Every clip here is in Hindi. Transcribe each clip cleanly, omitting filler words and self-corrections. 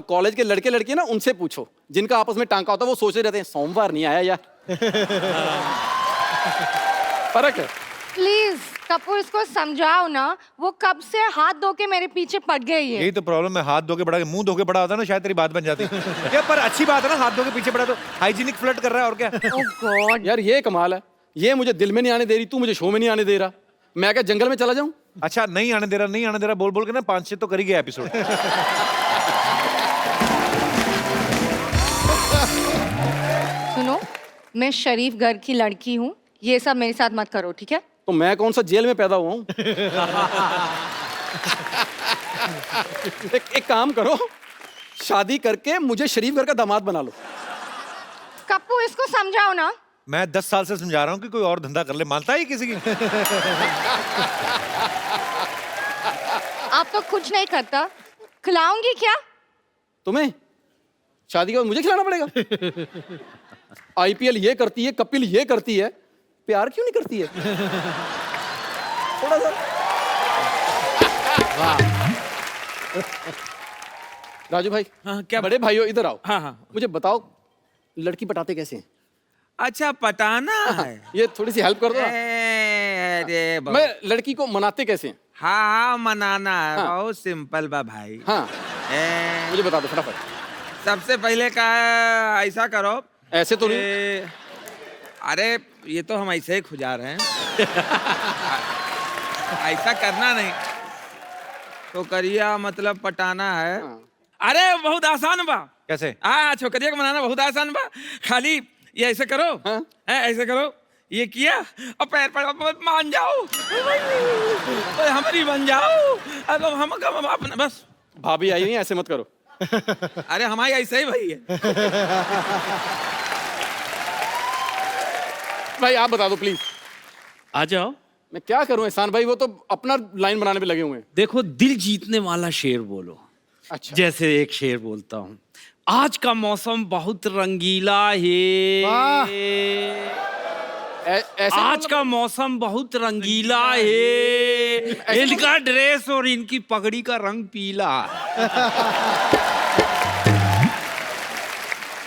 कॉलेज के लड़के लड़की ना उनसे पूछो, जिनका आपस में टांका होता है, वो सोचे रहते हैं सोमवार नहीं आया यार। फर्क है। प्लीज कपूर, इसको समझाओ ना, वो कब से हाथ धो के मेरे पीछे पड़ गई है। यही तो प्रॉब्लम है, हाथ धो के बड़ा, मुंह धो के बड़ा होता ना, शायद तेरी बात बन जाती। ये पर अच्छी बात है ना, हाथ धो के पीछे बड़ा तो हाइजीनिक फ्लर्ट कर रहा है और क्या। ओह गॉड यार ये कमाल है, ये मुझे दिल में नहीं आने दे रही, तू मुझे शो में नहीं आने दे रहा, मैं क्या जंगल में चला जाऊं? अच्छा नहीं आने दे रहा, नहीं आने दे रहा बोल बोल के ना 5-6 तो कर ही गया एपिसोड। सुनो, मैं शरीफ घर की लड़की हूँ, ये सब मेरे साथ मत करो, ठीक है? तो मैं कौन सा जेल में पैदा हुआ हूँ? एक काम करो, शादी करके मुझे शरीफ घर का दामाद बना लो। कपूर, इसको समझाओ ना। मैं 10 साल से समझा रहा हूँ कि कोई और धंधा कर ले, मानता है किसी की? आप तो कुछ नहीं करता, खिलाऊंगी क्या? तुम्हें शादी के बाद मुझे खिलाना पड़ेगा? आईपीएल ये करती है, कपिल ये करती है, प्यार क्यों नहीं करती है? थोड़ा सा। राजू भाई, हाँ, क्या? बड़े भाइयों इधर आओ। हाँ, हाँ। मुझे बताओ, लड़की पटाते कैसे हैं? अच्छा, पटाना है। ये थोड़ी सी हेल्प कर दो ना। अरे मैं लड़की को मनाते कैसे हैं? हाँ, मनाना है। हाँ। बहुत सिंपल बा भाई। हाँ, ए, मुझे बता दो फटाफट। सबसे पहले का ऐसा करो। ऐसे तो नहीं। अरे ये तो हम ऐसे ही खुजा रहे हैं। ऐसा करना नहीं तो करिया, मतलब पटाना है। हाँ। अरे बहुत आसान बा। कैसे? हाँ, छोकरिया को मनाना बहुत आसान बा। खाली ये ऐसे करो। हाँ? ऐसे करो, ये किया और पैर पर मान जाओ, हमारी बन जाओ। अब हम अपना बस। भाभी आई नहीं, ऐसे मत करो। अरे हमारी ऐसे ही भाई है। भाई आप बता दो प्लीज। आ जाओ। मैं क्या करूं एहसान भाई, वो तो अपना लाइन बनाने पे लगे हुए हैं। देखो, दिल जीतने वाला शेर बोलो। अच्छा, जैसे एक शेर बोलता हूँ, आज का मौसम बहुत रंगीला है। ऐसे आज का मौसम बहुत रंगीला है। इनका ड्रेस और इनकी पगड़ी का रंग पीला।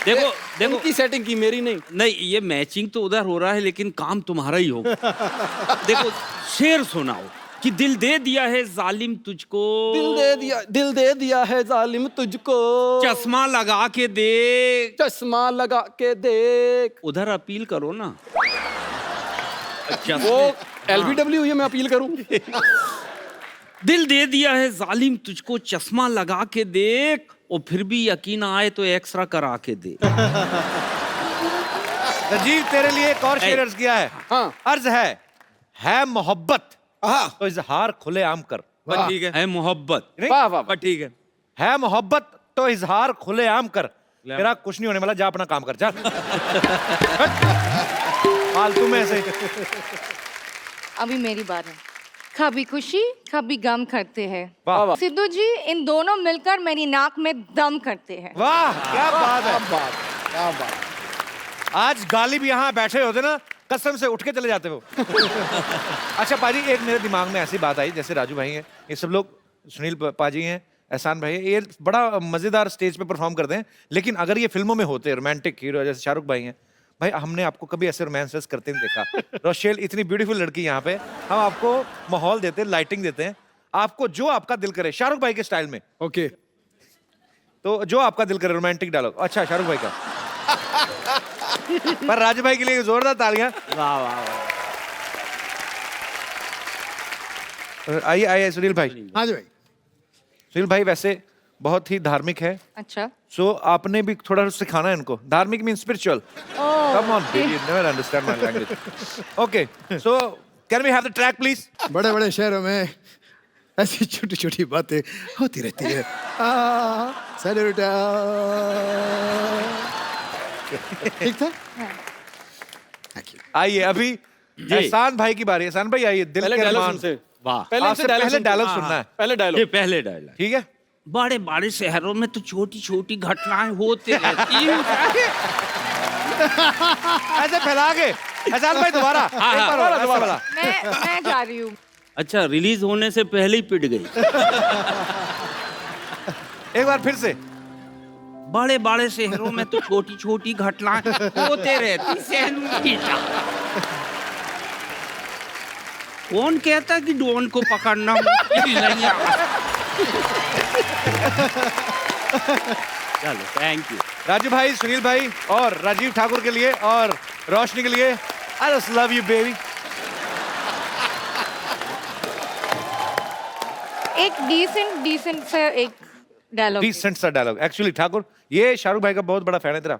देखो देखो, उनकी सेटिंग की, मेरी नहीं। नहीं, ये मैचिंग तो उधर हो रहा है, लेकिन काम तुम्हारा ही होगा। देखो, शेर सुनाओ कि दिल दे दिया है जालिम तुझको, दिल दे दिया है जालिम तुझको, चश्मा लगा के देख। चश्मा लगा के देख। उधर अपील करो ना। वो एलबीडब्ल्यू है, मैं अपील करूं? दिल दे दिया है जालिम तुझको, चश्मा लगा के देख, और फिर भी यकीन आए तो एक्सरा करा के दे। राजीव, तेरे लिए एक और शेर अर्ज किया है। हाँ। अर्ज है मोहब्बत तो इजहार खुलेआम कर। बस ठीक है। मोहब्बत। वाह वाह। बस ठीक है। मोहब्बत तो इजहार खुलेआम कर। तेरा कुछ नहीं होने वाला, जा अपना काम कर, जा। फालतू में ऐसे। अभी मेरी बात है। कभी खुशी कभी गम करते हैं। वाह वाह सिद्धू जी, इन दोनों मिलकर मेरी नाक में दम करते हैं। वाह, क्या बात है। क्या बात। आज गालिब यहाँ बैठे होते ना, कसम से उठ के चले जाते वो। अच्छा पाजी, एक मेरे दिमाग में ऐसी बात आई, जैसे राजू भाई हैं, ये सब लोग, सुनील पाजी हैं, एहसान भाई है, ये बड़ा मजेदार स्टेज पे परफॉर्म करते हैं, लेकिन अगर ये फिल्मों में होते रोमांटिक हीरो जैसे शाहरुख भाई हैं, भाई हमने आपको कभी ऐसे रोमांस करते नहीं देखा। रोशेल इतनी ब्यूटीफुल लड़की यहाँ पे, हम आपको माहौल देते हैं, लाइटिंग देते हैं, आपको जो आपका दिल करे शाहरुख भाई के स्टाइल में। ओके, तो जो आपका दिल करे रोमांटिक डायलॉग। अच्छा, शाहरुख भाई का। पर राजू भाई के लिए जोरदार तालियां। वाह वाह वाह। आइए आइए सुनील भाई। हाँ जी भाई। सुनील भाई वैसे बहुत ही धार्मिक है, अच्छा। सो आपने भी थोड़ा सिखाना है इनको। धार्मिक mean spiritual. Come on baby, never understand my language. Okay, so can we have the track please? बड़े बड़े शहरों में ऐसी छोटी छोटी बातें होती रहती है। सैल्यूट। ठीक था? आइए अभी एहसान भाई की बारी। एहसान भाई आइए, दिल पहले के डायलॉग अरमान। सुनते। वाह। आपसे पहले डायलॉग सुनना है। पहले ये डायलॉग। पहले डायलॉग। ठीक है, बड़े बड़े शहरों में तो छोटी छोटी घटनाएं होती रहती हैं। ऐसे फैला के। एहसान भाई दोबारा, एक बार और, ऐसा वाला। मैं जा रही हूँ। अच्छा, रिलीज होने से पहले ही पिट गई। एक बार फिर से। बड़े बड़े शहरों में तो छोटी छोटी घटनाएं होते रहती सहनुशीला। कौन कहता कि डॉन को पकड़ना मुश्किल नहीं है? चलो थैंक यू। राजू भाई, सुनील भाई और राजीव ठाकुर के लिए और रोशनी के लिए, I just love you baby. एक डिसेंट सा एक डायलॉग। डिसेंट सा डायलॉग। एक्चुअली ठाकुर, ये शाहरुख भाई का बहुत बड़ा फैन है तेरा।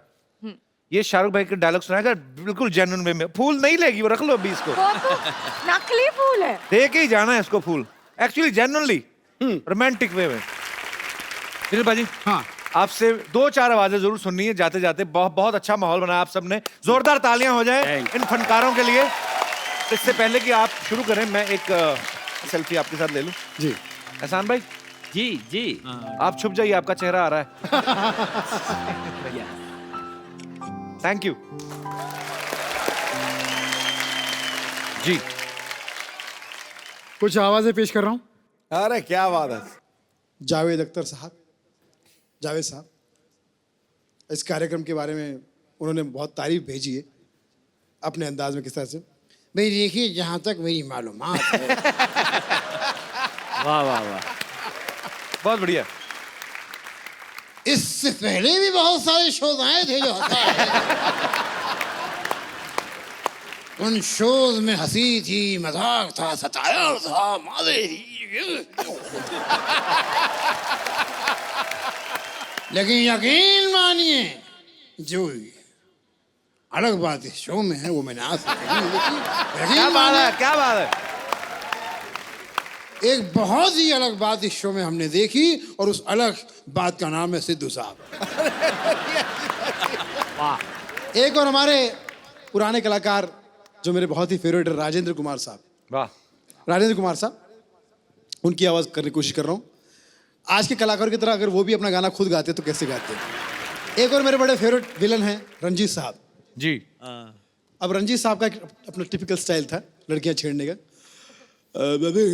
ये शाहरुख भाई के डायलॉग सुनाएगा बिल्कुल जेन्युइन वे में। फूल नहीं लेगी वो, रख लो अभी इसको। वो तो नकली फूल है। दे के ही जाना है इसको फूल, एक्चुअली जेन्युइनली रोमांटिक वे में। सुनील भाई, हाँ आपसे 2-4 आवाजें जरूर सुननी है जाते जाते। बहुत अच्छा माहौल बनाया आप सबने। जोरदार तालियां हो जाए इन फनकारों के लिए। तो इससे पहले कि आप शुरू करें, मैं एक सेल्फी आपके साथ ले लूं। जी। एहसान भाई जी जी। आप छुप जाइए, आपका चेहरा आ रहा है। थैंक यू जी। कुछ आवाजें पेश कर रहा हूँ। अरे क्या बात है। जावेद अख्तर साहब, जावेद साहब, इस कार्यक्रम के बारे में उन्होंने बहुत तारीफ भेजी है अपने अंदाज में। किस तरह से? भाई देखिए, जहाँ तक मेरी मालूमात है। वाह वाह वाह, बहुत बढ़िया। इससे पहले भी बहुत सारे शोज आए थे जो होता है। उन शोज में हंसी थी, मजाक था, सताया था, मारे लेकिन यकीन मानिए, जो अलग बात इस शो में है वो मैंने आज तक नहीं देखी। क्या यकीन बात मानिए, है, क्या बात है। एक बहुत ही अलग बात इस शो में हमने देखी और उस अलग बात का नाम है सिद्धू साहब। एक और हमारे पुराने कलाकार जो मेरे बहुत ही फेवरेट है, राजेंद्र कुमार साहब। वाह। राजेंद्र कुमार साहब, उनकी आवाज करने की कोशिश कर रहा हूँ। आज के कलाकार की तरह अगर वो भी अपना गाना खुद गाते तो कैसे गाते। एक और मेरे बड़े फेवरेट विलन हैं रंजीत साहब जी। अब रंजीत साहब का एक अपना टिपिकल स्टाइल था लड़कियां छेड़ने का। Baby,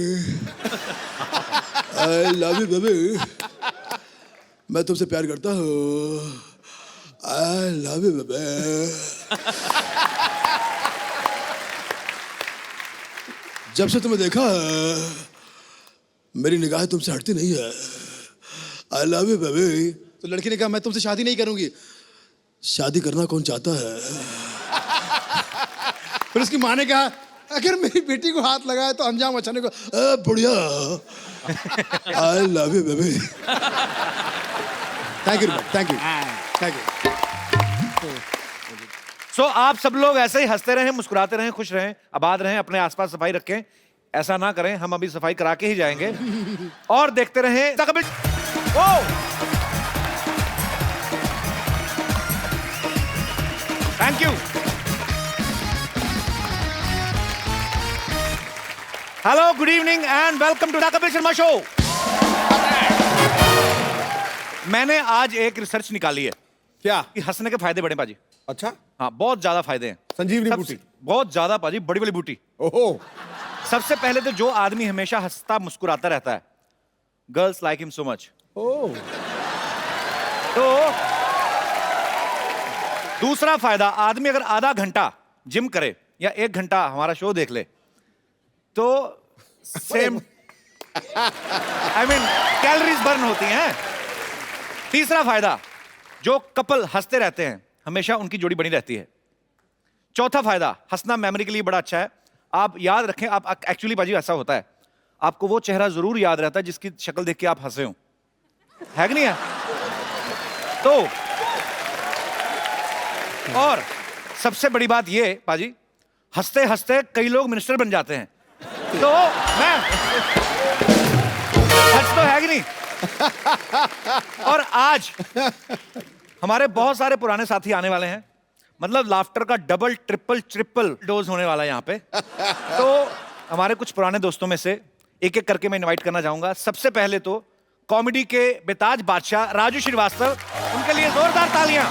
I love you baby, मैं तुमसे प्यार करता हूँ, आई लव यू बेबी। जब से तुम्हें देखा मेरी निगाहें तुमसे हटती नहीं है, आई लव यू बेबी। तो लड़की ने कहा मैं तुमसे शादी नहीं करूंगी। शादी करना कौन चाहता है? फिर उसकी माँ ने कहा अगर मेरी बेटी को हाथ लगाए तो अंजाम अच्छा नहीं को। बढ़िया, I love you baby. Thank you, thank you, thank you. So आप सब लोग ऐसे ही हंसते रहें, मुस्कुराते रहें, खुश रहें, आबाद रहें, अपने आसपास सफाई रखें। ऐसा ना करें, हम अभी सफाई करा के ही जाएंगे। और देखते रहें। Thank you. Hello, good evening and welcome to the Kapil Sharma show. मैंने आज एक रिसर्च निकाली है क्या? कि हंसने के फायदे बड़े पाजी। अच्छा, हाँ, बहुत ज्यादा फायदे हैं। संजीवनी सबसे- बूटी। बहुत ज्यादा पाजी, बड़ी बड़ी बूटी। ओहो, सबसे पहले तो जो आदमी हमेशा हंसता मुस्कुराता रहता है, girls like him so much. ओह, तो दूसरा फायदा, आदमी अगर आधा घंटा जिम करे या 1 घंटा हमारा शो देख ले तो same I mean calories burn होती हैं। तीसरा फायदा, जो कपल हंसते रहते हैं हमेशा उनकी जोड़ी बनी रहती है। चौथा फायदा, हंसना मेमोरी के लिए बड़ा अच्छा है। आप याद रखें, आप एक्चुअली बाजी ऐसा होता है, आपको वो चेहरा जरूर याद रहता है जिसकी शक्ल देख के आप हंसे हो, है कि नहीं है? तो और सबसे बड़ी बात ये बाजी, हंसते हंसते कई लोग मिनिस्टर बन जाते हैं। तो मैं सच तो है कि नहीं? और आज हमारे बहुत सारे पुराने साथी आने वाले हैं, मतलब लाफ्टर का डबल ट्रिपल डोज होने वाला है यहाँ पे। तो हमारे कुछ पुराने दोस्तों में से एक एक करके मैं इनवाइट करना चाहूंगा। सबसे पहले तो कॉमेडी के बेताज बादशाह राजू श्रीवास्तव, उनके लिए जोरदार तालियां।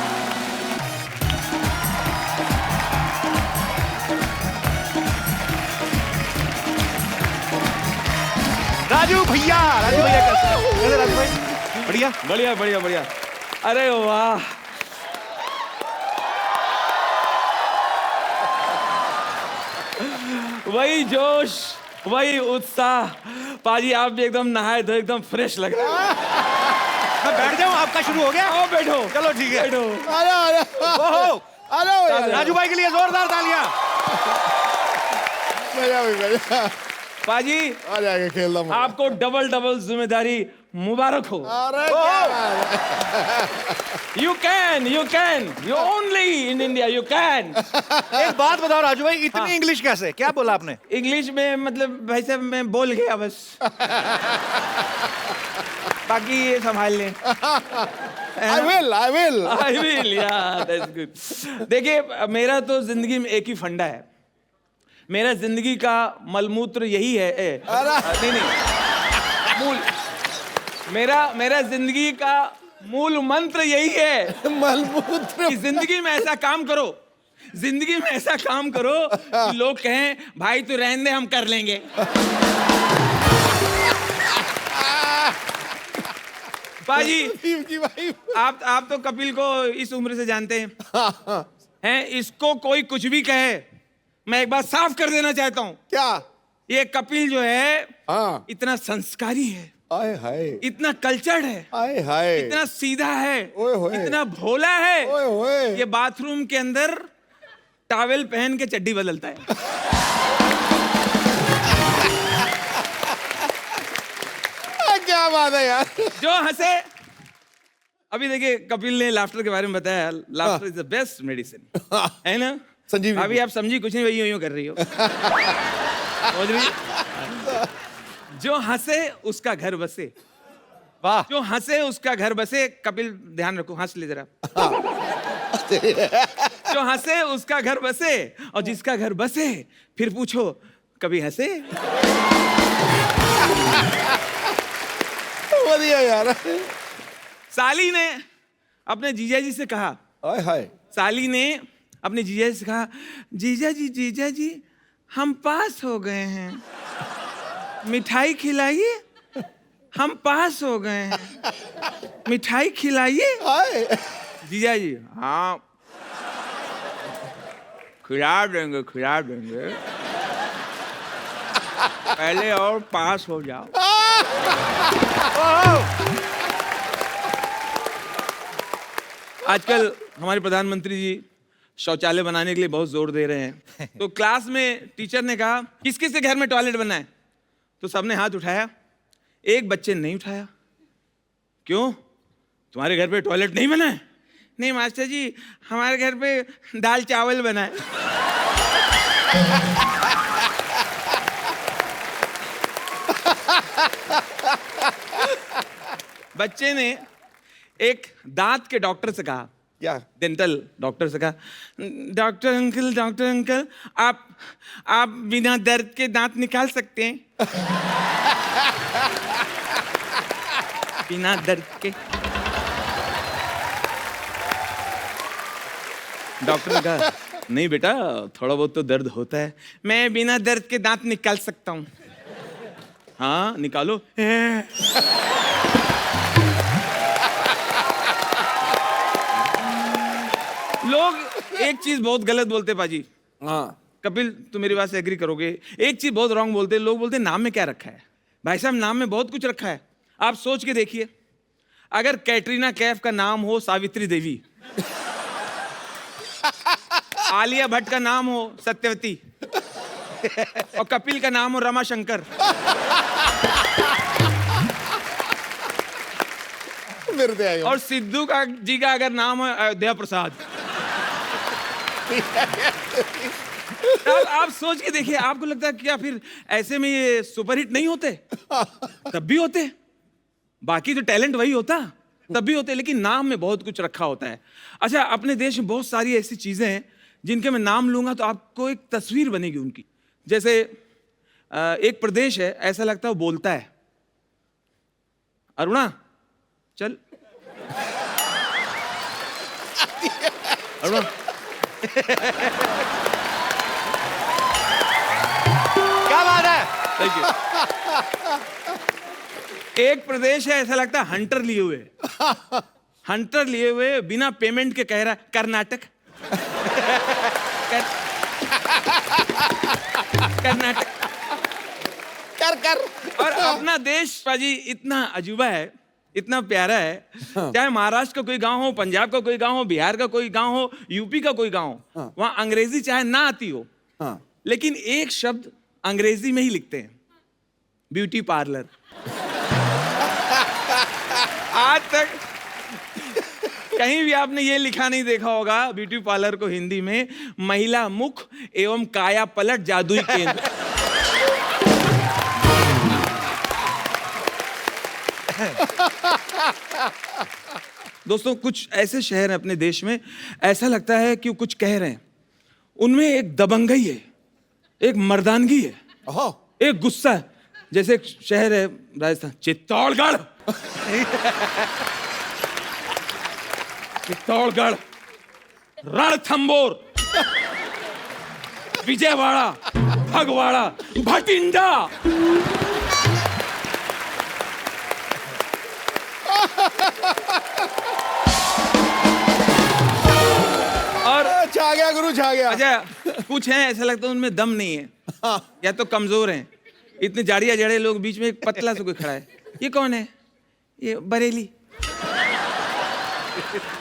राजू भैया कैसे हैं? राजू भाई बढ़िया। बढ़िया बढ़िया बढ़िया। अरे वाह, वही जोश, वही उत्साह। पाजी आप भी एकदम नहाए धोए एकदम फ्रेश लग रहे हैं। मैं बैठ जाऊं, आपका शुरू हो गया? आओ बैठो, चलो ठीक है। बैठो। ओहो, अरे राजू भाई के लिए जोरदार तालियां। मजा पाजी आ जाएगा खेल रहा आपको डबल डबल जिम्मेदारी मुबारक हो। अरे क्या बात है। You can, you only in India you can. एक बात बताओ राजू भाई, इतनी इंग्लिश कैसे? क्या बोला आपने? इंग्लिश में मतलब भाई साहब मैं बोल गया बस। बाकी ये संभाल लें। I will. I will, yeah, that's good. देखिए मेरा तो जिंदगी में एक ही फंडा है, मेरा जिंदगी का मलमूत्र यही है। नहीं, मूल, मेरा जिंदगी का मूल मंत्र यही है मलमूत्र। कि जिंदगी में ऐसा काम करो, जिंदगी में ऐसा काम करो कि लोग कहें भाई तू रहने दे, हम कर लेंगे। बाजी भाई आप तो कपिल को इस उम्र से जानते हैं, इसको कोई कुछ भी कहे, मैं एक बात साफ कर देना चाहता हूं, क्या? ये कपिल जो है हाँ। इतना संस्कारी है, आए हाय, इतना कल्चर्ड है, आए हाय, इतना सीधा है, ओए होए। इतना भोला है, ओए होए। ये बाथरूम के अंदर टॉवेल पहन के चड्डी बदलता है। क्या बात है यार। जो हंसे, अभी देखिए कपिल ने लाफ्टर के बारे में बताया, laughter is the best medicine, है ना? संजीवनी। अभी आप समझी कुछ नहीं, वही यूं कर रही हो। समझ रही? जो हंसे उसका घर बसे। वाह। जो हंसे उसका घर बसे। कपिल ध्यान रखो, हंस ले जरा। जो हंसे उसका घर बसे, और जिसका घर बसे फिर पूछो कभी हंसे? बढ़िया यार। साली ने अपने जीजा जी से कहा, आए हाय, साली ने अपने जीजा जी से कहा, जीजा जी हम पास हो गए हैं, मिठाई खिलाइए। हम पास हो गए हैं, मिठाई खिलाइए। हाय। जीजा जी हाँ खिला देंगे, खिला देंगे, पहले और पास हो जाओ। आजकल हमारे प्रधानमंत्री जी शौचालय बनाने के लिए बहुत जोर दे रहे हैं। तो क्लास में टीचर ने कहा किस किस के घर में टॉयलेट बना है, तो सबने हाथ उठाया, एक बच्चे ने नहीं उठाया। क्यों, तुम्हारे घर पे टॉयलेट नहीं बना है? नहीं मास्टर जी, हमारे घर पे दाल चावल बना है। बच्चे ने एक दांत के डॉक्टर से कहा, क्या? डेंटल डॉक्टर से कहा, डॉक्टर अंकल आप बिना दर्द के दांत निकाल सकते हैं? बिना दर्द के। डॉक्टर ने कहा नहीं बेटा, थोड़ा बहुत तो दर्द होता है, मैं बिना दर्द के दांत निकाल सकता हूं। हाँ निकालो। लोग एक चीज बहुत गलत बोलते पाजी। हाँ। कपिल तू मेरी बात से एग्री करोगे, एक चीज बहुत रॉन्ग बोलते, लोग बोलते नाम में क्या रखा है। भाई साहब नाम में बहुत कुछ रखा है। आप सोच के देखिए, अगर कैटरीना कैफ का नाम हो सावित्री देवी, आलिया भट्ट का नाम हो सत्यवती, और कपिल का नाम हो रमाशंकर, और सिद्धू का जी का अगर नाम हो अयोध्या प्रसाद, आप सोच के देखिए, आपको लगता है क्या फिर ऐसे में ये सुपरहिट नहीं होते? तब भी होते, बाकी तो टैलेंट वही होता, तब भी होते, लेकिन नाम में बहुत कुछ रखा होता है। अच्छा, अपने देश में बहुत सारी ऐसी चीजें हैं जिनके मैं नाम लूंगा तो आपको एक तस्वीर बनेगी उनकी। जैसे एक प्रदेश है, ऐसा लगता है वो बोलता है। अरुणा चल, अरुणा क्या बात है। Thank you. एक प्रदेश है, ऐसा लगता है हंटर लिए हुए। हंटर लिए हुए बिना पेमेंट के कह रहा है कर्नाटक। कर्नाटक कर और अपना देश पाजी इतना अजूबा है, इतना प्यारा है। चाहे महाराष्ट्र का कोई गांव हो, पंजाब का कोई गांव हो, बिहार का कोई गांव हो, यूपी का कोई गांव हो, वहां अंग्रेजी चाहे ना आती हो, लेकिन एक शब्द अंग्रेजी में ही लिखते हैं, ब्यूटी पार्लर। आज तक कहीं भी आपने ये लिखा नहीं देखा होगा ब्यूटी पार्लर को हिंदी में, महिला मुख एवं काया पलट जादुई केंद्र। दोस्तों, कुछ ऐसे शहर हैं अपने देश में, ऐसा लगता है कि वो कुछ कह रहे हैं, उनमें एक दबंगई है, एक मर्दानगी है, एक गुस्सा है। जैसे एक शहर है राजस्थान, चित्तौड़गढ़। चित्तौड़गढ़, रणथंबोर, विजयवाड़ा, भगवाड़ा, भटिंडा। और छा गया गुरु, छा गया। अच्छा, कुछ हैं ऐसा लगता है उनमें दम नहीं है, या तो कमजोर हैं। इतने जाड़िया जड़े लोग, बीच में एक पतला सा कोई खड़ा है। ये कौन है? ये बरेली।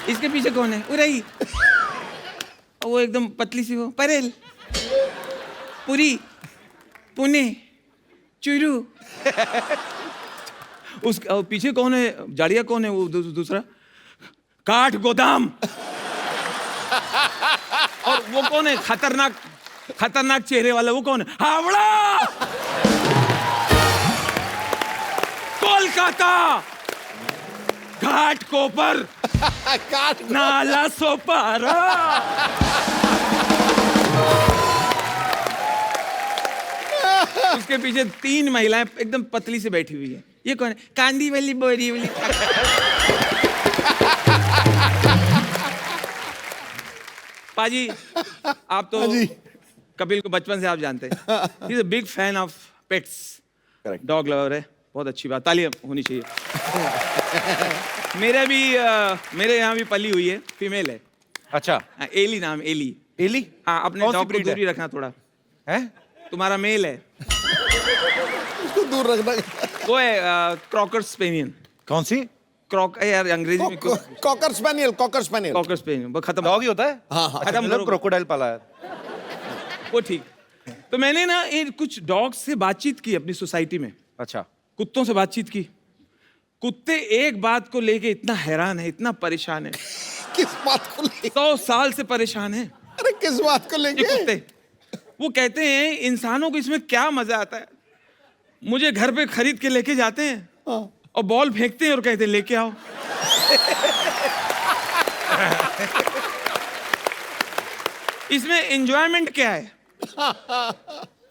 इसके पीछे कौन है? उरई। और वो एकदम पतली सी, वो परेल, पुरी, पुणे, चुरू। उस पीछे कौन है? जाड़िया कौन है? वो दूसरा काठ गोदाम। और वो कौन है? खतरनाक चेहरे वाला, वो कौन है? हावड़ा, कोलकाता, घाट कोपर, नाला सोपारा। उसके पीछे 3 महिलाएं एकदम पतली से बैठी हुई है। ये कौन है? कांदी वाली, बोरी वाली। पाजी, आप तो कपिल को बचपन से आप जानते हैं। He is a big fan of pets, dog lover है। बहुत अच्छी बात, तालियां होनी चाहिए। मेरे यहाँ भी पली हुई है, फीमेल है। अच्छा, एली नाम, एली। एली? हाँ, अपने डॉग को दूरी रखना थोड़ा है। तुम्हारा मेल है, उसको दूर रखना। वो है क्रॉकर स्पेनियन। कौन सी? क्रॉक यार अंग्रेजी में cocker spaniel, cocker spaniel. Cocker spaniel, वो खत्म। डॉग ही होता है? हाँ हाँ। खत्म करो। क्रोकोडाइल पाला है वो ठीक। तो मैंने ना ये कुछ डॉग्स से बातचीत की अपनी सोसाइटी में। अच्छा, कुत्तों से बातचीत की। कुत्ते एक बात को लेके इतना हैरान है, इतना परेशान है। किस बात को लेके? 100 साल से परेशान है अरे किस बात को ये लेके? कुत्ते। वो कहते हैं इंसानों को इसमें क्या मजा आता है। मुझे घर पे खरीद के लेके जाते हैं और बॉल फेंकते हैं और कहते हैं लेके आओ। इसमें एंजॉयमेंट क्या है?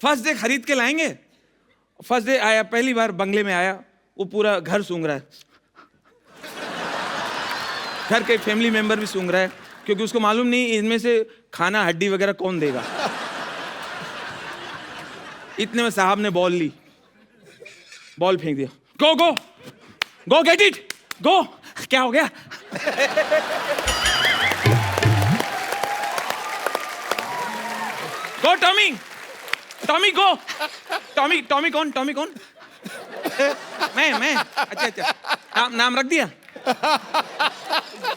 फर्स्ट डे खरीद के लाएंगे, फर्स्ट डे आया, पहली बार बंगले में आया, वो पूरा घर सूंघ रहा है। घर के फैमिली मेंबर भी सूंघ रहा है, क्योंकि उसको मालूम नहीं इनमें से खाना हड्डी वगैरह कौन देगा। इतने में साहब ने बॉल ली, बॉल फेंक दिया। गो गो गो, गेट इट, गो। क्या हो गया? गो टॉमी, टॉमी गो। टॉमी कौन? टॉमी कौन? मैं। अच्छा, नाम रख दिया?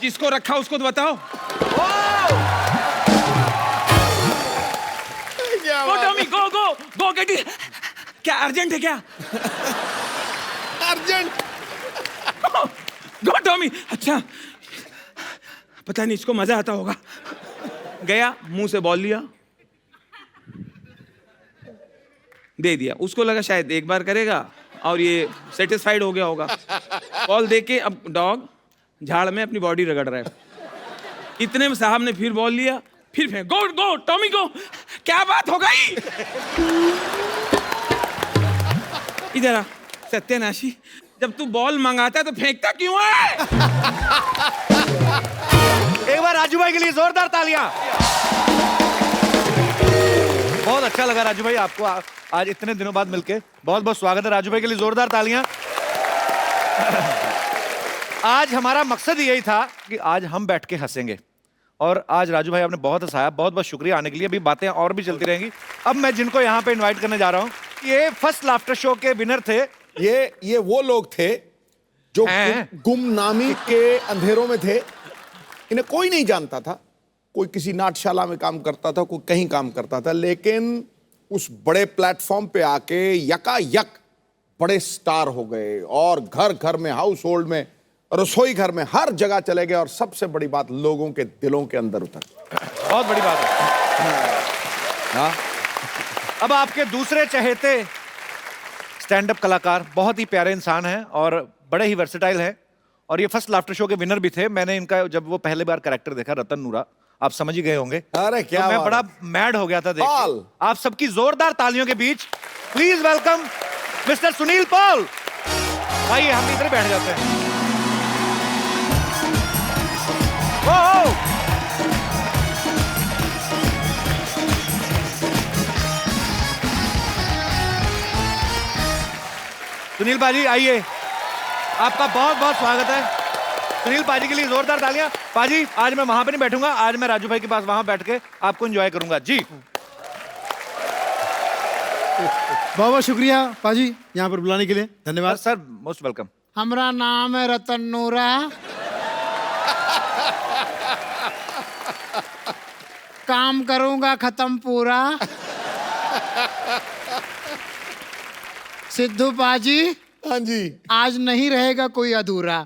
जिसको रखा उसको तो बताओ। गो टॉमी, गो गेट इट। क्या अर्जेंट है क्या? अर्जेंट। गो टॉमी। अच्छा, पता नहीं इसको मजा आता होगा। गया, मुंह से बॉल लिया, दे दिया। उसको लगा शायद एक बार करेगा और ये सेटिस्फाइड हो गया होगा। बॉल दे के अब डॉग झाड़ में अपनी बॉडी रगड़ रहा है। इतने में साहब ने फिर बॉल लिया, फिर फेंक। गो टॉमी गो। क्या बात हो गई? इधर आ सत्यानाशी, जब तू बॉल मंगाता है तो फेंकता क्यों है? एक बार राजू भाई के लिए जोरदार तालियां। बहुत अच्छा लगा राजू भाई आपको आज इतने दिनों बाद मिलके। बहुत बहुत स्वागत है राजू भाई के लिए, जोरदार तालियां। आज हमारा मकसद यही था कि आज हम बैठ के हंसेंगे, और आज राजू भाई आपने बहुत हंसाया, बहुत बहुत शुक्रिया आने के लिए। अभी बातें और भी चलती रहेंगी। अब मैं जिनको यहाँ पे इनवाइट करने जा रहा हूँ, ये फर्स्ट लाफ्टर शो के विनर थे। ये वो लोग थे जो हैं? गुमनामी के अंधेरों में थे। इन्हें कोई नहीं जानता था, कोई किसी नाट्यशाला में काम करता था, कोई कहीं काम करता था, लेकिन उस बड़े प्लेटफॉर्म पे आके यकायक बड़े स्टार हो गए और घर घर में, हाउस होल्ड में, रसोई घर में, हर जगह चले गए। और सबसे बड़ी बात, लोगों के दिलों के अंदर उतर। बहुत बड़ी बात है। हाँ। अब आपके दूसरे चहेते स्टैंड अप कलाकार, बहुत ही प्यारे इंसान हैं और बड़े ही वर्सेटाइल हैं, और ये फर्स्ट लाफ्टर शो के विनर भी थे। मैंने इनका जब वो पहले बार कैरेक्टर देखा, रतन नूरा, आप समझ ही गए होंगे। अरे क्या तो मैं बात बड़ा है। मैड हो गया था देख पॉल। के। आप सबकी जोरदार तालियों के बीच please welcome mister Sunil Paul. आइए, हम इधर बैठ जाते हैं। ओ! सुनील पाजी आइए, आपका बहुत बहुत स्वागत है। सुनील पाजी के लिए जोरदार तालियां। पाजी, आज मैं वहां पे नहीं बैठूंगा, आज मैं राजू भाई के पास वहां बैठ के आपको एंजॉय करूंगा जी। बहुत बहुत शुक्रिया पाजी यहाँ पर बुलाने के लिए, धन्यवाद। Sir most welcome. हमारा नाम है रतन नूरा। काम करूंगा खत्म पूरा। सिद्धू पाजी, हाँ जी। आज नहीं रहेगा कोई अधूरा।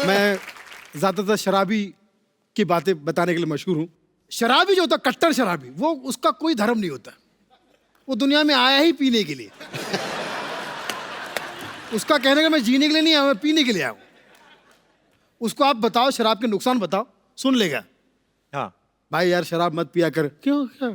मैं ज्यादातर शराबी की बातें बताने के लिए मशहूर हूं। शराबी जो होता, कट्टर शराबी, वो उसका कोई धर्म नहीं होता। वो दुनिया में आया ही पीने के लिए। उसका कहने का मैं जीने के लिए नहीं आया, मैं पीने के लिए आया हूं। उसको आप बताओ शराब के नुकसान बताओ, सुन लेगा। हाँ, भाई यार शराब मत पिया कर। क्यों क्या?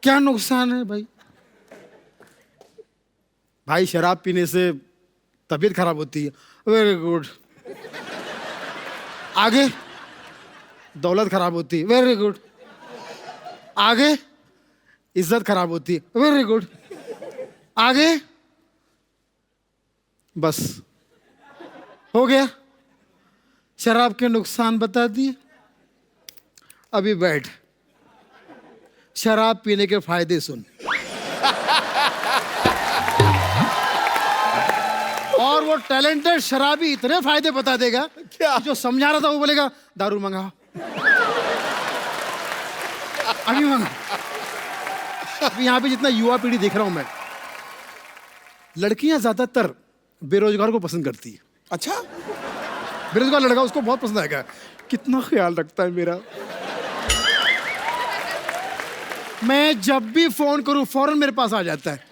क्या नुकसान है भाई? भाई शराब पीने से तबीयत खराब होती है। Very good. आगे दौलत खराब होती है। Very good. आगे इज्जत खराब होती है। Very good. आगे बस हो गया, शराब के नुकसान बता दिए। अभी बैठ, शराब पीने के फायदे सुन। और वो टैलेंटेड शराबी इतने फायदे बता देगा क्या? कि जो समझा रहा था वो बोलेगा दारू मंगाओ, अभी मंगाओ। अभी यहाँ पे जितना युवा पीढ़ी देख रहा हूं मैं, लड़कियां ज्यादातर बेरोजगार को पसंद करती है। अच्छा, बेरोजगार लड़का उसको बहुत पसंद आएगा, कितना ख्याल रखता है मेरा। मैं जब भी फोन करूं फौरन मेरे पास आ जाता है।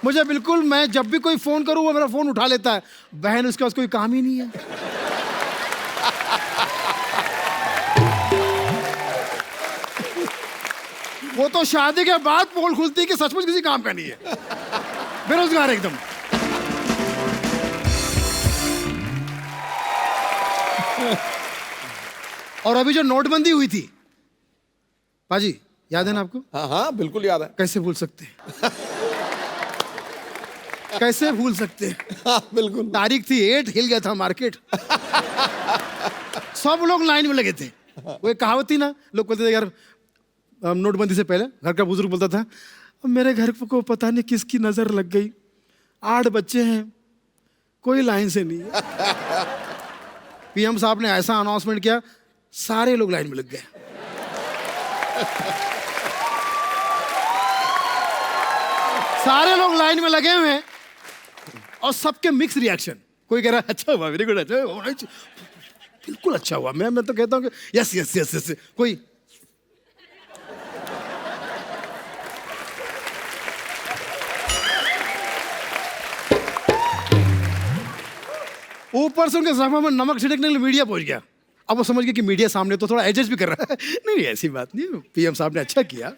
मुझे बिल्कुल, मैं जब भी कोई फोन करूं वो मेरा फोन उठा लेता है। बहन उसके पास कोई काम ही नहीं है। वो तो शादी के बाद पोल खुलती है कि सचमुच किसी काम का नहीं है, बेरोजगार एकदम। और अभी जो नोटबंदी हुई थी पाजी, याद है ना आपको? हाँ हाँ बिल्कुल याद है। कैसे भूल सकते हैं? कैसे भूल सकते हैं? हाँ बिल्कुल। तारीख थी 8, हिल गया था मार्केट। सब लोग लाइन में लगे थे। वो एक कहावत थी ना, लोग कहते थे यार नोटबंदी से पहले, घर का बुजुर्ग बोलता था मेरे घर को पता नहीं किसकी नजर लग गई, 8 बच्चे हैं, कोई लाइन से नहीं है। पीएम साहब ने ऐसा अनाउंसमेंट किया, सारे लोग लाइन में लग गए। सारे लोग लाइन में लगे हुए हैं और सबके मिक्स रिएक्शन। कोई कह रहा है अच्छा हुआ, वेरी गुड, अच्छा हुआ, बिल्कुल अच्छा हुआ। मैं तो कहता हूँ कि यस यस यस यस। कोई ऊपर से उनके जख्म में नमक छिड़कने के लिए मीडिया पहुंच गया। अब वो समझ गए कि मीडिया सामने तो थोड़ा एडजस्ट भी कर रहा है। नहीं नहीं ऐसी बात नहीं, पीएम साहब ने अच्छा किया।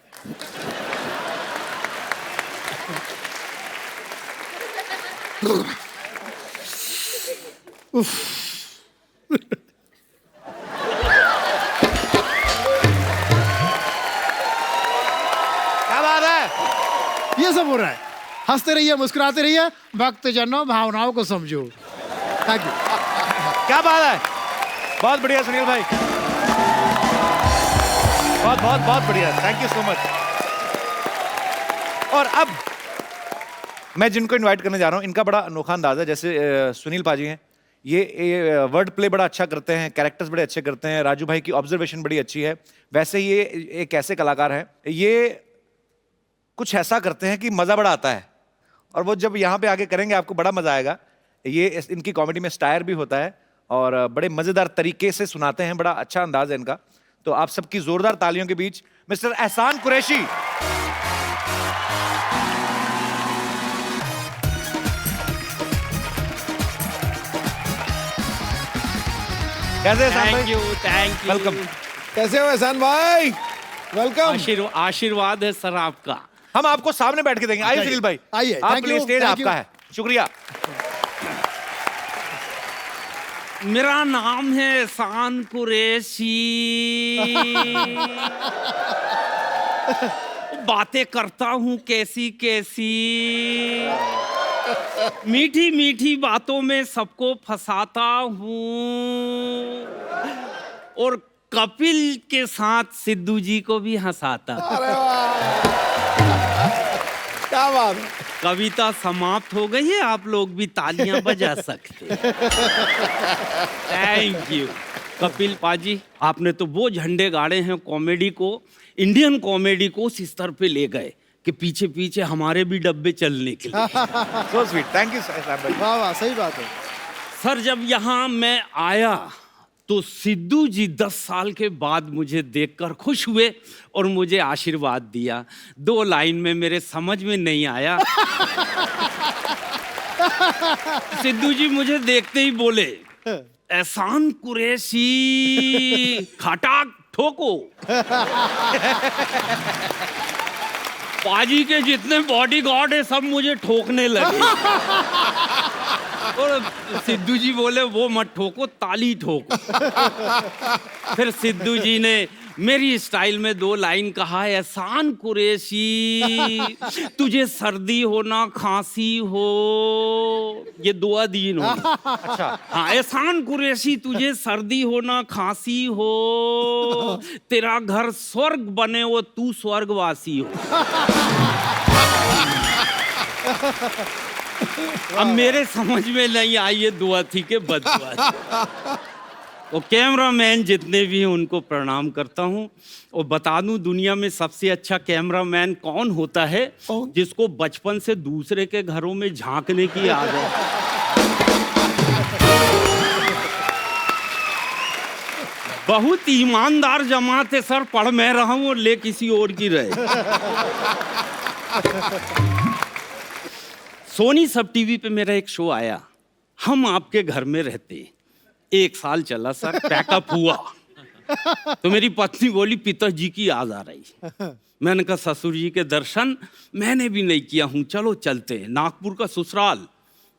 ये सब हो रहा है। हंसते रहिए, मुस्कुराते रहिए, भक्त जनों भावनाओं को समझो। Thank you. क्या बात है, बहुत बढ़िया सुनील भाई, बहुत बहुत बहुत बढ़िया, थैंक यू सो मच। और अब मैं जिनको इनवाइट करने जा रहा हूं, इनका बड़ा अनोखा अंदाज है। जैसे सुनील पाजी हैं, ये वर्ड प्ले बड़ा अच्छा करते हैं, कैरेक्टर्स बड़े अच्छे करते हैं, राजू भाई की ऑब्जर्वेशन बड़ी अच्छी है। वैसे ये एक ऐसे कलाकार हैं, ये कुछ ऐसा करते हैं कि मजा बड़ा आता है, और वो जब यहाँ पे आके करेंगे आपको बड़ा मजा आएगा। ये इनकी कॉमेडी में स्टायर भी होता है और बड़े मजेदार तरीके से सुनाते हैं, बड़ा अच्छा अंदाज है इनका। तो आप सबकी जोरदार तालियों के बीच मिस्टर एहसान कुरैशी। कैसे एहसान भाई? Thank you welcome. कैसे हो एहसान भाई? वेलकम। आशीर्वाद है सर आपका। हम आपको सामने बैठ के देंगे। आइए सुनील भाई, आइए, आप thank please, you, stage thank आपका you। है। शुक्रिया। मेरा नाम है एहसान कुरैशी। बातें करता हूँ कैसी कैसी, मीठी मीठी बातों में सबको फंसाता हूँ, और कपिल के साथ सिद्धू जी को भी हंसाता हूँ। अरे वाह, क्या बात है। कविता समाप्त हो गई है, आप लोग भी तालियां बजा सकते हैं। थैंक यू कपिल पाजी, आपने तो वो झंडे गाड़े हैं कॉमेडी को, इंडियन कॉमेडी को उस स्तर पे ले गए कि पीछे पीछे हमारे भी डब्बे चलने के लिए। So sweet, thank you Ehsan भाई। वाह वाह, सही बात है। सर जब यहाँ मैं आया तो सिद्धू जी 10 साल के बाद मुझे देखकर खुश हुए और मुझे आशीर्वाद दिया। 2 लाइन में मेरे समझ में नहीं आया। सिद्धू जी मुझे देखते ही बोले, एहसान कुरैशी खटाक ठोको। पाजी के जितने बॉडीगार्ड है सब मुझे ठोकने लगे। और सिद्धू जी बोले वो मत ठोको, ताली ठोको। फिर सिद्धू जी ने मेरी स्टाइल में 2 लाइन कहा, एहसान कुरैशी तुझे सर्दी हो ना खांसी हो, ये दुआ दी इन्होंने। अच्छा हाँ, एहसान कुरैशी तुझे सर्दी हो ना खांसी हो, तेरा घर स्वर्ग बने वो तू स्वर्गवासी हो। अब मेरे समझ में नहीं आई ये दुआ थी कि बददुआ थी। वो कैमरामैन जितने भी हैं उनको प्रणाम करता हूँ। और बता दूं दुनिया में सबसे अच्छा कैमरामैन कौन होता है? जिसको बचपन से दूसरे के घरों में झांकने की आदत। बहुत ईमानदार जमात है सर, पढ़ मैं रहा हूँ और ले किसी और की रहे। सोनी सब टीवी पे मेरा एक शो आया, हम आपके घर में रहते। 1 साल चला सर, पैकअप हुआ तो मेरी पत्नी बोली पिताजी की याद आ रही। मैंने कहा ससुर जी के दर्शन मैंने भी नहीं किया हूँ, चलो चलते हैं। नागपुर का ससुराल,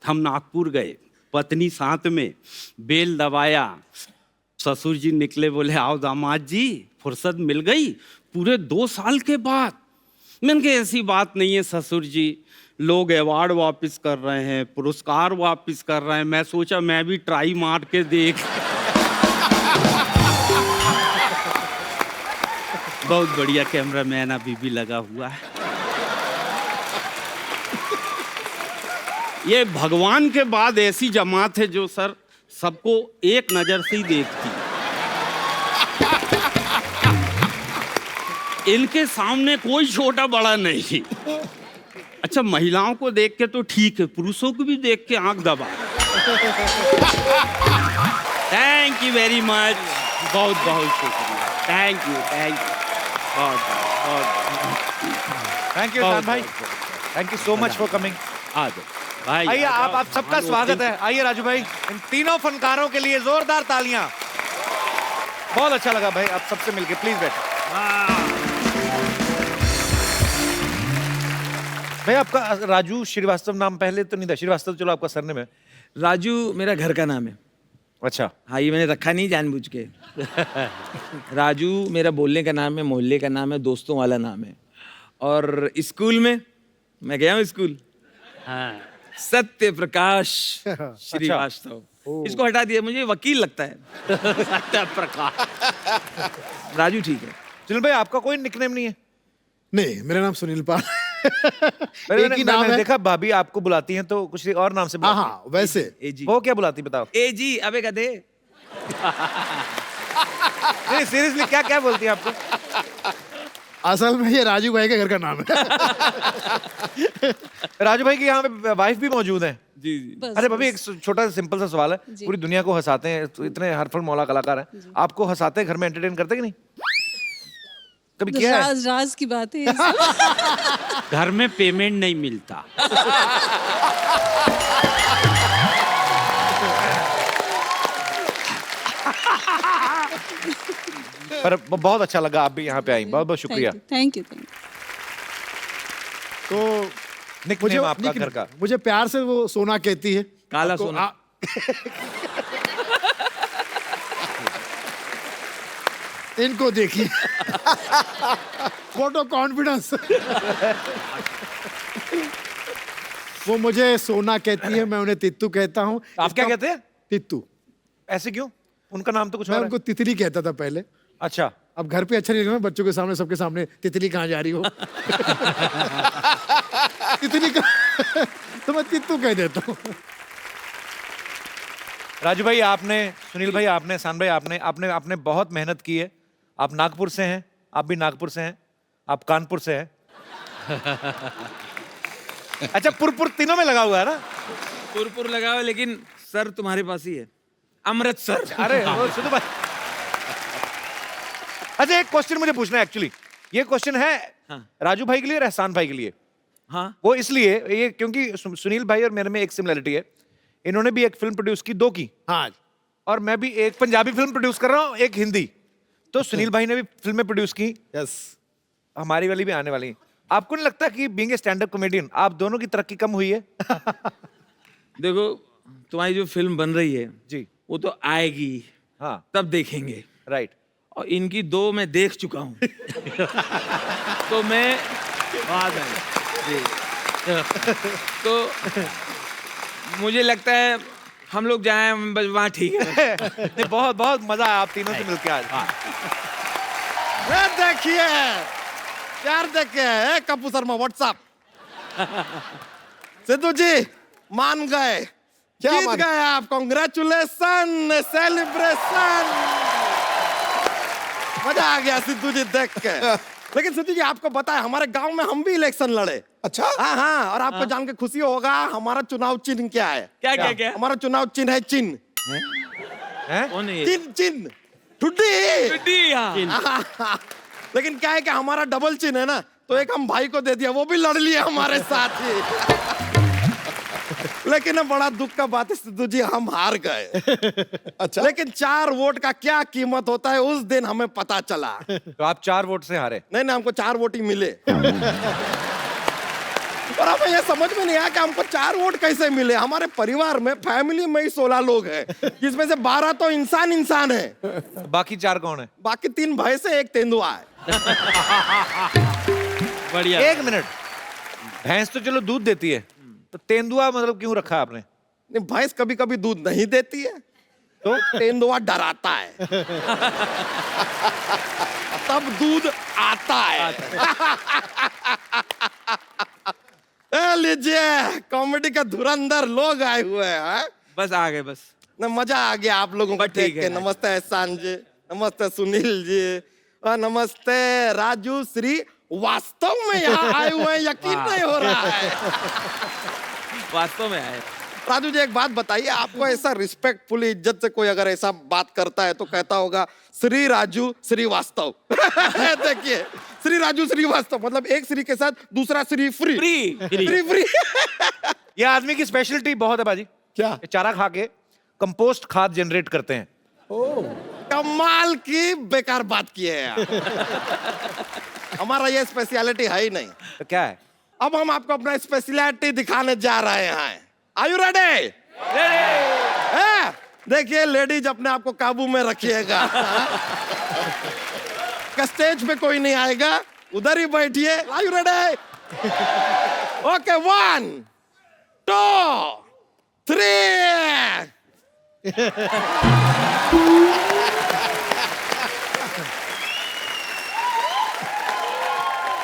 हम नागपुर गए, पत्नी साथ में, बेल दबाया। ससुर जी निकले, बोले आओ दामाद जी, फुर्सत मिल गई पूरे 2 साल के बाद। मैंने कहा ऐसी बात नहीं है ससुर जी, लोग अवार्ड वापस कर रहे हैं, पुरस्कार वापस कर रहे हैं, मैं सोचा मैं भी ट्राई मार के देख। बहुत बढ़िया कैमरामैन अभी भी लगा हुआ है। ये भगवान के बाद ऐसी जमात है जो सर सबको एक नजर से ही देखती है। इनके सामने कोई छोटा बड़ा नहीं। अच्छा महिलाओं को देख के तो ठीक है, पुरुषों को भी देख के आंख दबा। थैंक यू वेरी मच, बहुत बहुत शुक्रिया। थैंक यू बहुत थैंक यू एहसान भाई, thank you so much for coming. आ जाओ भाई, आइए, आप सबका स्वागत है। आइए राजू भाई, इन तीनों फनकारों के लिए जोरदार तालियां। बहुत अच्छा लगा भाई आप सबसे मिलके, प्लीज बैठो। भाई आपका राजू श्रीवास्तव नाम पहले तो नहीं था, श्रीवास्तव चलो आपका सरनेम है। राजू मेरा घर का नाम है। अच्छा, हाँ, ये मैंने रखा नहीं जानबूझ के। राजू मेरा बोलने का नाम है, मोहल्ले का नाम है, दोस्तों वाला नाम है। और स्कूल में मैं गया हूँ स्कूल। हाँ सत्य प्रकाश श्रीवास्तव। इसको हटा दिया, मुझे वकील लगता है। सत्य प्रकाश। राजू ठीक है। सुनील भाई आपका कोई निकनेम नहीं है? नहीं, मेरा नाम सुनील पाल। मैंने एक ही नाम मैंने है। देखा भाभी आपको बुलाती हैं तो कुछ और नाम से हाँ बुलाती हाँ, वैसे एजी। हैं। वो क्या बुलाती बताओ? एजी, अबे गधे। नहीं सीरियसली क्या क्या बोलती हैं आपको? असल में ये राजू भाई के घर का नाम है। राजू भाई की यहाँ पे वाइफ भी मौजूद है। जी जी। अरे भाभी एक छोटा सा सिंपल सा सवाल है, पूरी दुनिया को हंसाते हैं, तो इतने हरफल मौला कलाकार हैं, आपको हंसाते हैं घर में, एंटरटेन करते कि नहीं? कभी किया है? राज राज की बात है ये सब। घर में पेमेंट नहीं मिलता। पर बहुत अच्छा लगा आप भी यहाँ पे आई, बहुत बहुत शुक्रिया। Thank you thank you. तो निकनेम आपका घर का? मुझे प्यार से वो सोना कहती है। काला आपको- सोना। इनको देखिए। Photo confidence. वो मुझे सोना कहती है, मैं उन्हें तित्तू कहता हूँ। आप क्या कहते हैं? तित्तू। ऐसे क्यों? उनका नाम तो कुछ मैं और है। उनको तितली कहता था पहले। अच्छा अब घर पे अच्छा नहीं लगता, बच्चों के सामने, सबके सामने तितली कहाँ जा रही हो। तितली कहाँ, तो मैं तित्तू कह देता हूँ। राजू भाई आपने, सुनील भाई आपने, एहसान भाई आपने आपने आपने बहुत मेहनत की है। आप नागपुर से हैं, आप भी नागपुर से हैं, आप कानपुर से हैं। अच्छा पुर तीनों में लगा हुआ है ना? पुरपुर लगा हुआ, लेकिन सर तुम्हारे पास ही है, अमृतसर। अरे वो सिद्धू भाई। अच्छा एक क्वेश्चन मुझे पूछना है एक्चुअली, ये क्वेश्चन है हाँ। राजू भाई के लिए और एहसान भाई के लिए। हाँ वो इसलिए ये क्योंकि सुनील भाई और मेरे में एक सिमिलरिटी है, इन्होंने भी एक फिल्म प्रोड्यूस की, 2 की, हाँ, और मैं भी एक पंजाबी फिल्म प्रोड्यूस कर रहा हूँ, एक हिंदी। तो सुनील भाई ने भी फिल्में प्रोड्यूस की, यस। हमारी वाली भी आने वाली है। आपको नहीं लगता कि being a stand up comedian आप दोनों की तरक्की कम हुई है? देखो, तुम्हारी जो फिल्म बन रही है जी वो तो आएगी, हाँ तब देखेंगे। राइट। और इनकी 2 मैं देख चुका हूँ। तो मैं बाद में। जी। तो मुझे लगता है हम लोग जाएं बस वहाँ ठीक है। नहीं बहुत बहुत मजा आया आप तीनों से मिलकर आज। ये देखिए यार, देखिए कपूर शर्मा व्हाट्सअप। सिद्धू जी मान गए, क्या जीत मान- गए आप। Congratulation, celebration. मजा आ गया सिद्धू जी देख के। लेकिन सिद्धू जी आपको पता है हमारे गांव में हम भी इलेक्शन लड़े। अच्छा हाँ हाँ, और आपको जान के खुशी होगा हमारा चुनाव चिन्ह क्या है। क्या क्या क्या? हमारा चुनाव चिन्ह है चिन्ह। कौन है ये? चिन्ह चिन्ह ठुड्डी। टुड्डी, हाँ। लेकिन क्या है कि हमारा डबल चिन्ह है ना, तो एक हम भाई को दे दिया, वो भी लड़ लिया हमारे साथ ही। लेकिन अब बड़ा दुख का बात है सिद्धू जी, हम हार गए। अच्छा लेकिन 4 वोट का क्या कीमत होता है उस दिन हमें पता चला। तो आप 4 वोट से हारे। नहीं नहीं, हमको 4 वोट ही मिले। और हमें ये समझ में नहीं आया कि हमको 4 वोट कैसे मिले। हमारे परिवार में, फैमिली में ही 16 लोग हैं, जिसमें से 12 तो इंसान है, बाकी 4 कौन है? बाकी 3 भैंस है, 1 तेंदुआ है। बढ़िया। 1 मिनट, भैंस तो चलो दूध देती है, तो तेंदुआ मतलब क्यों रखा आपने? नहीं, भैंस कभी कभी दूध नहीं देती है, तो तेंदुआ डराता है, तब दूध आता है। ए लीजिए, कॉमेडी का धुरंधर लोग आए हुए हैं। बस आ गए बस। ना मजा आ गया आप लोगों को बस ठीक देख के। है। नमस्ते एहसान जी, नमस्ते सुनील जी, और नमस्ते राजू श्री वास्तव में यहाँ आए हुए हैं, यकीन नहीं हो रहा है। वास्तव में आए। राजू जी एक बात बताइए, आपको ऐसा रिस्पेक्टफुल इज्जत से कोई अगर ऐसा बात करता है तो कहता होगा श्री राजू श्रीवास्तव। देखिए, श्री राजू श्रीवास्तव मतलब एक श्री के साथ दूसरा श्री फ्री फ्री फ्री। ये आदमी की स्पेशलिटी बहुत है बाजी। क्या? ये चारा खा के कंपोस्ट खाद जनरेट करते हैं। कमाल की बेकार बात की है यार। हमारा ये स्पेशलिटी है ही नहीं। तो क्या है? अब हम आपको अपना स्पेशलिटी दिखाने जा रहे हैं। Are you ready? देखिए लेडीज, अपने आप को काबू में रखिएगा। स्टेज पे कोई नहीं आएगा, उधर ही बैठिए। Are you ready? ओके 1 2 3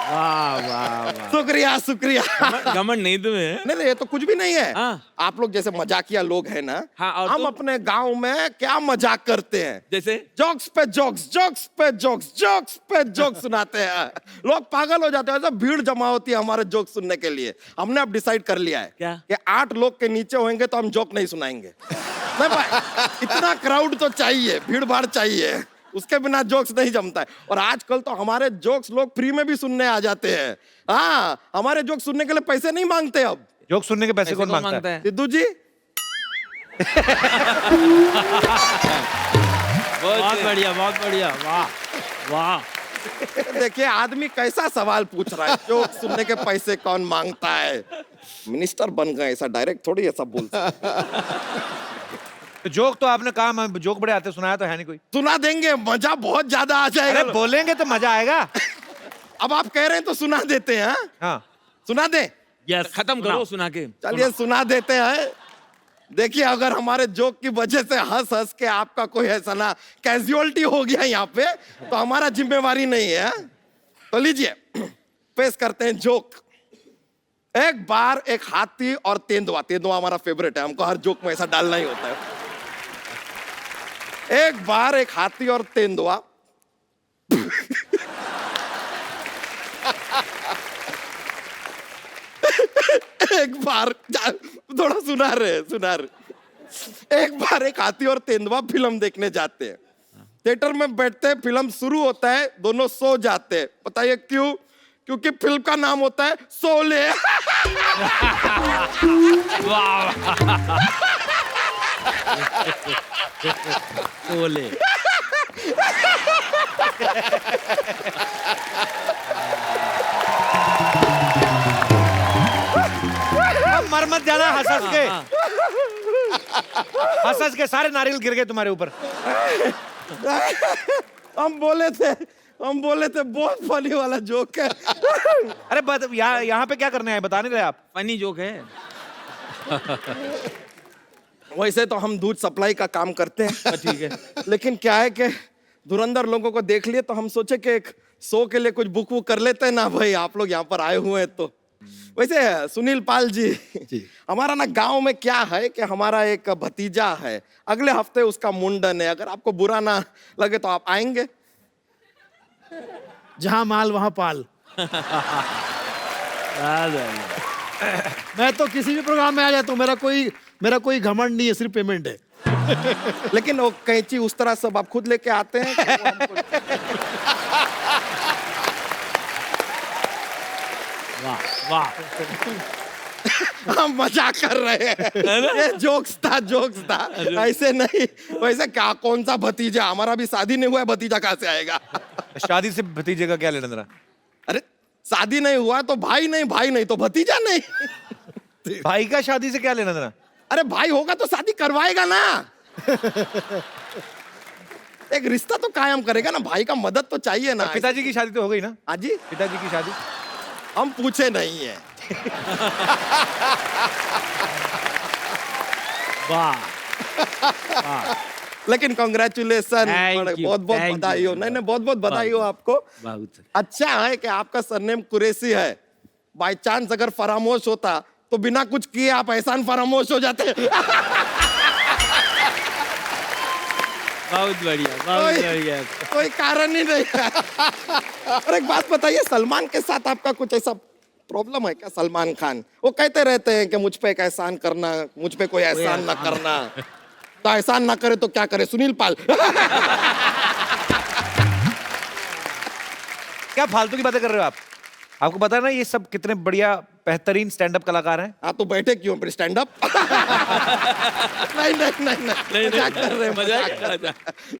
वाह वाह वाह शुक्रिया शुक्रिया घमंड नहीं तुम्हें? नहीं नहीं, ये तो कुछ भी नहीं है। हाँ। आप लोग जैसे मजाकिया लोग हैं ना, हाँ, और हम तुम? अपने गांव में क्या मजाक करते हैं, जैसे? जोक्स पे जोक्स, जोक्स पे जोक्स, जोक्स पे जोक्स सुनाते हैं। लोग पागल हो जाते हैं, ऐसा भीड़ जमा होती है हमारे जोक सुनने के लिए। हमने अब डिसाइड कर लिया है क्या? कि 8 लोग के नीचे होंगे तो हम जोक नहीं सुनाएंगे। नहीं भाई, इतना क्राउड तो चाहिए, भीड़ भाड़ चाहिए, उसके बिना जोक्स नहीं जमता है। और आजकल तो हमारे जोक्स लोग फ्री में भी सुनने आ जाते हैं। हाँ, हमारे जोक सुनने के लिए पैसे नहीं मांगते अब। जोक सुनने के पैसे कौन मांगता है? सिद्धू जी, बहुत बढ़िया वाह वाह। देखिए आदमी कैसा सवाल पूछ रहा है, जोक सुनने के पैसे कौन मांगता है। मिनिस्टर बन गए, ऐसा डायरेक्ट थोड़ी ऐसा बोलता है। तो जोक तो आपने कहा, मैं जोक बड़े आते सुनाया तो है नहीं कोई। सुना देंगे, मजा बहुत ज्यादा आ जाएगा। अरे बोलेंगे तो मजा आएगा। अब आप कह रहे हैं तो सुना देते हैं। हाँ सुना दे, यस खत्म करो सुना के। चलिए सुना देते हैं। देखिए अगर हमारे जोक की वजह से हंस हंस के आपका कोई ऐसा ना कैजुअलिटी हो गया यहाँ पे, तो हमारा जिम्मेवारी नहीं है। तो लीजिए पेश करते हैं जोक। एक बार एक हाथी और तेंदुआ, तेंदुआ हमारा फेवरेट है, हमको हर जोक में ऐसा डालना ही होता है। एक बार एक हाथी और तेंदुआ एक बार थोड़ा सुना रहे। एक बार एक हाथी और तेंदुआ फिल्म देखने जाते हैं। थिएटर में बैठते हैं, फिल्म शुरू होता है, दोनों सो जाते हैं। बताइए क्यों? क्योंकि फिल्म का नाम होता है शोले। बोले अब मर मत जाना हंस हंस के। हंस हंस के सारे नारियल गिर गए तुम्हारे ऊपर। हम बोले थे बहुत फनी वाला जोक है। अरे यहाँ पे क्या करने आए, बता नहीं रहे आप? फनी जोक है। वैसे तो हम दूध सप्लाई का काम करते हैं, ठीक है। लेकिन क्या है कि धुरंधर लोगों को देख लिए तो हम सोचे कि एक शो के लिए कुछ बुक वुक कर लेते हैं ना भाई, आप लोग यहाँ पर आए हुए हैं तो। वैसे सुनील पाल जी, हमारा ना गांव में क्या है कि हमारा एक भतीजा है, अगले हफ्ते उसका मुंडन है। अगर आपको बुरा ना लगे तो आप आएंगे? जहां माल वहां पाल। मैं तो किसी भी प्रोग्राम में आ जाता हूँ, मेरा कोई घमंड नहीं है, सिर्फ पेमेंट है। लेकिन वो कैंची उस तरह सब आप खुद लेके आते हैं कि वो हमको- वाह हम मजाक कर रहे हैं, ये जोक्स था ऐसे नहीं। वैसे क्या, कौन सा भतीजा? हमारा भी शादी नहीं हुआ है, भतीजा कहाँ से आएगा? शादी से भतीजे का क्या लेना देना? अरे शादी नहीं हुआ तो भाई नहीं तो भतीजा नहीं। भाई का शादी से क्या लेना देना? अरे भाई होगा तो शादी करवाएगा ना, एक रिश्ता तो कायम करेगा ना, भाई का मदद तो चाहिए ना। पिताजी की शादी तो हो गई ना? हाँ जी, पिताजी की शादी हम पूछे नहीं है। वाह लेकिन कॉन्ग्रेचुलेसन, Thank you, बहुत बहुत thank बधाई you. हो। नहीं बहुत बहुत बधाई हो आपको। बहुत अच्छा है कि आपका सरनेम कुरैशी है। बाय चांस अगर फरामोश होता तो बिना कुछ किए आप एहसान फरामोश हो जाते। बहुत बढ़िया कोई कारण ही नहीं है। और एक बात बताइए, सलमान के साथ आपका कुछ ऐसा प्रॉब्लम है क्या? सलमान खान वो कहते रहते हैं कि मुझ पे एक एहसान करना, मुझ पे कोई एहसान ना करना। तो एहसान ना करे तो क्या करे सुनील पाल? क्या फालतू की बातें कर रहे हो आप? आपको पता है ना ये सब कितने बढ़िया बेहतरीन स्टैंड अप कलाकार हैं। हाँ तो बैठे क्यों फिर स्टैंड अप? नहीं, मजाक कर रहे हैं, मजाक कर रहे हैं।